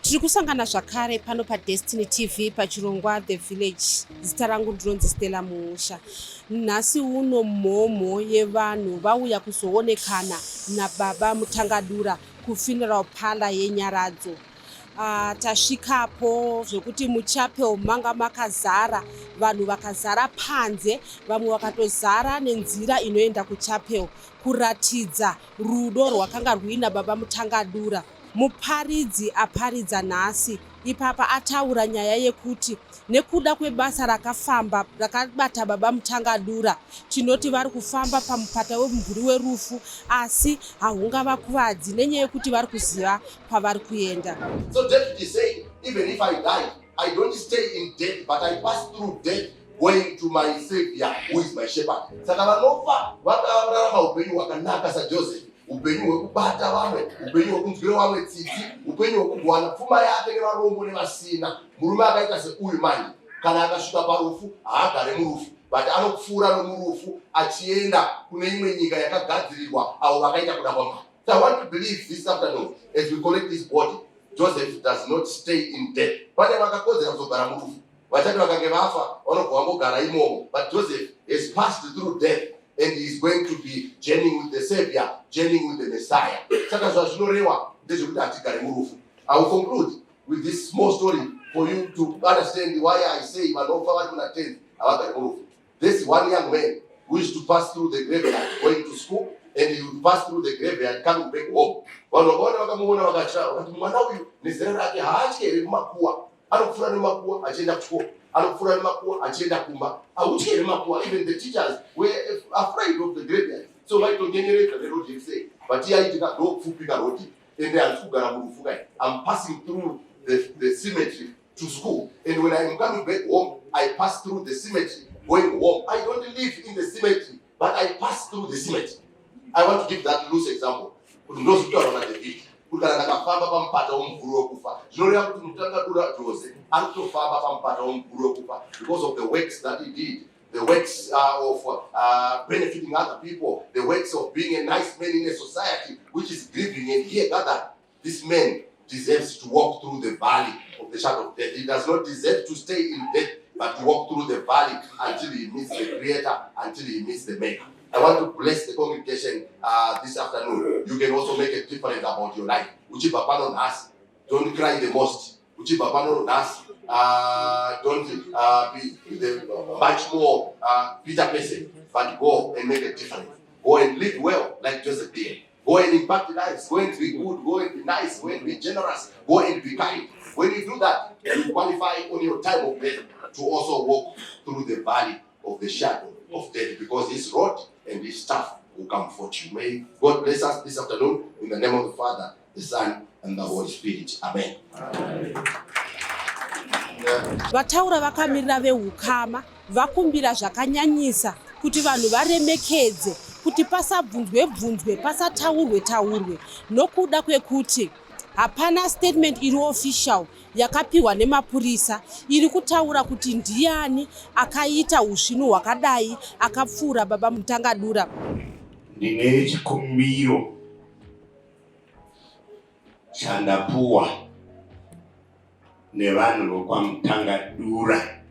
Tiri kusangana zvakare pano paDestiny TV pachirongwa The Village. Zita rangu ndinonzi Stella Musha. Nhasi uno mhomho yevanhu vauya kuzoonekana nababa Mutangadura kufuneral parlor yeNyaradzo. Tasvikapo zvekuti muchapel manga makazara, vanhu vakazara panze, vamwe vakatozara nenzira inoenda kuchapel kuratidza rudo rwakanga rwina baba Mutangadura. Muparidzi aparidza nhasi ipapa ataura nyaya yekuti nekuda kwebasa rakafamba rakabata baba Mutangadura, tinoti vari kufamba pamupata wemumvuri werufu asi haungavakuvadzi nenyaya yekuti vari kuziva kwavari kuenda. So David is saying, even if I die, I don't stay in death, but I pass through death going to my Savior who is my shepherd. Saka vanofa vakararama upenyu hwakanaka saJoseph. Upenyu hwekubata vamwe, upenyu hwekunzwira vamwe tsitsi, upenyu hwekugwana pfuma yake nevarombo nevasina. Murume akaita seuyu manje, kana akasvika parufu haagare murufu, but anopfuura nomurufu achienda kune imwe nyika yakagadzirirwa avo vakaita kuda kwaMwari. So I want to believe this afternoon, as we collect this body, Joseph does not stay in death. Pane vakakodzera kuzogara murufu, vachati vakange vafa vanobva vangogara imomo, but Joseph has passed through death. And he is going to be journeying with the Savior, journeying with the Messiah. Saka zvazvinoreva ndezvekuti hatigare murufu. I will conclude with this small story for you to understand why I say vanofa vari kuna 10 havagare murufu. This one young man who used to pass through the graveyard going to school, and he would pass through the graveyard coming back home. Vanhu vakaona vakamuona vakati mwana uyu nezera rake haatyi here kumakuwa, anopfuura nemakuwa achienda kuchikoro. Anopfuura nemakuwa achienda kumba. Hautyi here makuwa. Even the teachers were afraid of the graveyard. So vaitonyenyeredza nerodi yekuse. But yaitika ndopfupika rodi. Ende handisi kugara murufu kai. I'm passing through the cemetery to school. And when I'm coming back home, I pass through the cemetery going home. I don't live in the cemetery, but I pass through the cemetery. I want to give that loose example. Ndozvitaura naDavid. Kana ndakafamba pamupata womumvuri wekufa, zvinoreva kuti Mutangadura Jose anotofamba pamupata womumvuri wekufa because of the works that he did, the works of benefiting other people, the works of being a nice man in a society which is grieving. And here gathered, this man deserves to walk through the valley of the shadow of death. He does not deserve to stay in death, but to walk through the valley until he meets the Creator, until he meets the Maker. I want to bless the congregation this afternoon. You can also make a difference about your life. Uchibapano nas, don't cry the most. Uchibapano nas, don't be the much more bitter person, but go and make a difference. Go and live well like Joseph did. Go and impact lives. Go and be good. Go and be nice. Go and be generous. Go and be kind. When you do that, you qualify on your time of death to also walk through the valley of the shadow of death, because his rod and his staff will comfort you. May God bless us this afternoon in the name of the Father, the Son, and the Holy Spirit. Amen. Vataura vakamirira vehukama vakumbira zvakanyanyisa kuti vanhu varemekedze, kuti pasabvunzwe pasataurwe nokuda kwekuti hapana statement iri official yakapiwa nemapurisa iri kutaura kuti ndiani akaita usvinu hwakadai akapfuura baba Mutangadura. Ndine chikumbiro chandapuwa nevanhu vokwaMutangadura,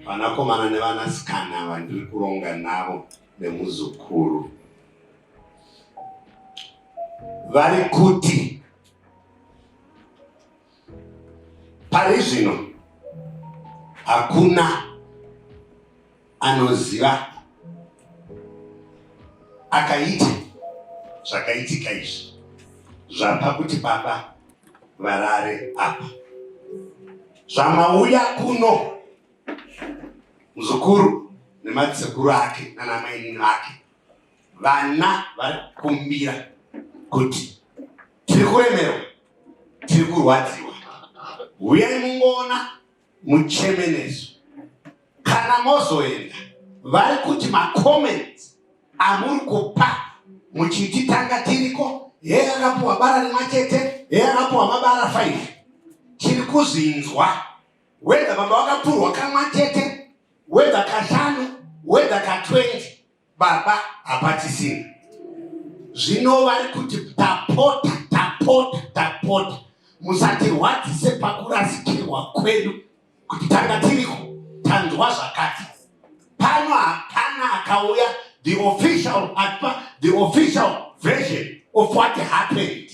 vanakomana nevanasikana vandiri kuronga navo nemuzukuru, vari kuti pari zvino hakuna anoziva akaita zvakaitika izvi zvapa kuti baba varare apa. Zvamauya kuno muzukuru nemadzikuru ake nanamaini vake, vana vari kukumbira kuti tiri kuremerwa, tiri kurwadziwa, uyai mungoona muchemenezo. Kana mozoenda, vari kuti macomments amuri kupa muchiti tanga tiriko, yeye akapuwa bara rimwe chete, yeye akapuwa mabara 5, chiri kuzinzwa whether baba vakapurwa kamwe chete, whether kashanu, whether ka20, baba hapatisini. Zvino vari kuti tapota tapota musatirwadzise pakurasikirwa kwedu kuti tanga tiriko tanzwa zvakati. Pano hapana akauya the official version of what happened.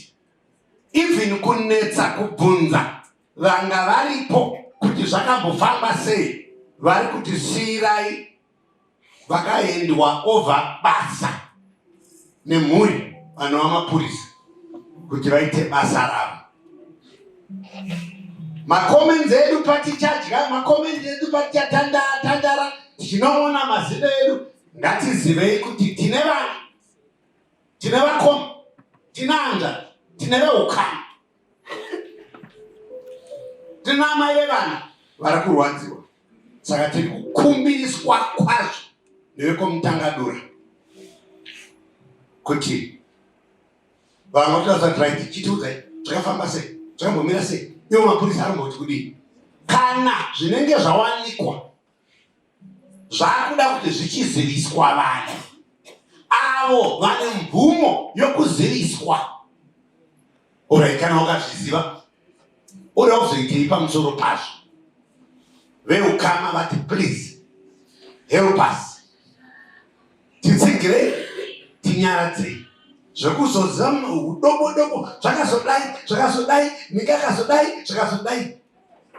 Even kunetsa kubvunza vanga varipo kuti zvakambofamba sei, vari kutisiyirai vakaendwa over basa nemhuri vanhu vamapurisa kuti vaite basa ravo. Makomenti edu patichadya, makomenti edu patichatandara, tichinoona mazino edu, ngatizivei kuti tine vana, tine vakoma, tine hanzvadzi, tine veukama, tine amai vevana vari kurwadziwa. Saka tiri kukumbiriswa kwazvo nevekwaMutangadura kuti vamwe vatovasatirayiti chitiudzai zvakafamba sei, zvakambomira sei. Iwo mapurisa anomboti kudii? Kana zvinenge zvawanikwa zvakuda kuti zvichiziviswa vanhu avo vane mvumo yokuziviswa, orai, kana wakazviziva uda kuzoitei pamusoro pazvo, veukama vati please help us, titsigirei, tinyaradzei. Zvekuzoziva udobo zvakazodai nyika yakazodai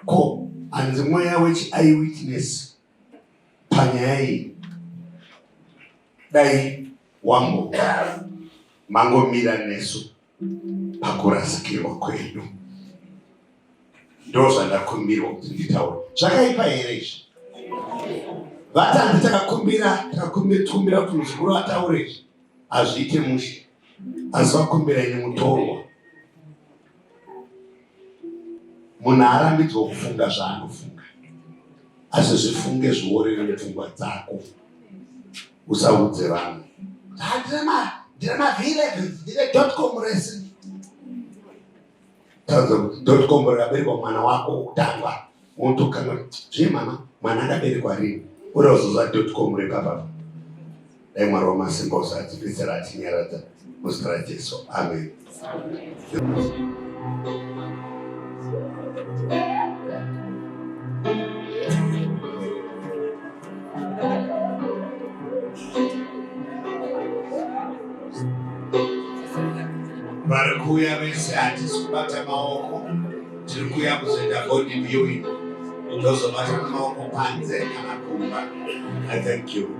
ko hanzi mweya wechi-eyewitness panyaya iyi. Dai mangomira nesu pakurasikirwa kwedu. Ndo zvandakumbirwa kuti nditaure. Zvakaipa here izvi? Vatambi takakumbira kuti muzukuru ataure izvi, hazviite mushe. Asi vakumbira ine mutorwa. Munhu arambidzwa kufunga zvaanofunga, asi zvifunge zviorere nepfungwa dzako. Usaudze vanhu ndine mavhire, ndine .com resi. Taudza kuti .com rakaberekwa mwana wako wokutanga, unotokanga zvii mwana akaberekwa rini? Uda kuzozva .com repapapa. Dai Mwari wamasimba usatipedzera atinyaradza muzita raJesu. Amen. Vari kuuya vese hatisi kubata maoko, tiri kuuya kuzoita body viewing, ndozobata maoko panze kana kumba. I thank you.